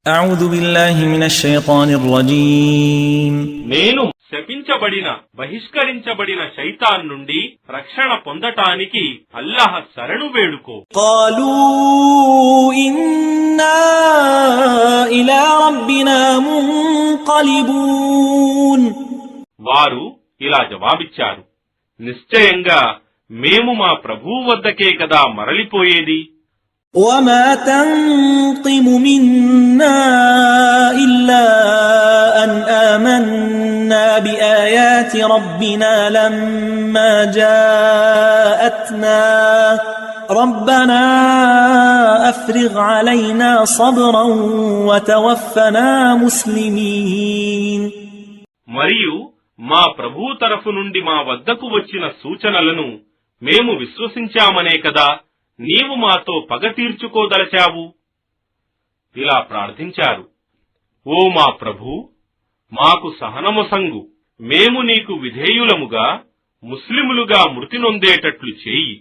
أعوذ بالله من الشيطان الرجيم నేను శపించబడిన బహిష్కరించబడిన శైతాన్ నుండి రక్షణ పొందటానికి అల్లాహ్ శరణు వేడుకో. قالوا إنا إلى ربنا منقلبون వారు ఇలా జవాబిచ్చారు, నిశ్చయంగా మేము మా ప్రభువు వద్దకే కదా మరలిపోయేది. وما تنقم منا إلا أن آمنا بآيات ربنا لما جاءتنا ربنا أفرغ علينا صبرا وتوفنا مسلمين. మరియు మా ప్రభువు తరఫు నుండి మా వద్దకు వచ్చిన సూచనలను మేము విశ్వసించామనే కదా నీవు మాతో పగ తీర్చుకోదలచావు. ఇలా ప్రార్థించారు, ఓ మా ప్రభూ, మాకు సహనమొసంగు, మేము నీకు విధేయులముగా ముస్లిములుగా మృతి నొందేటట్లు చేయి.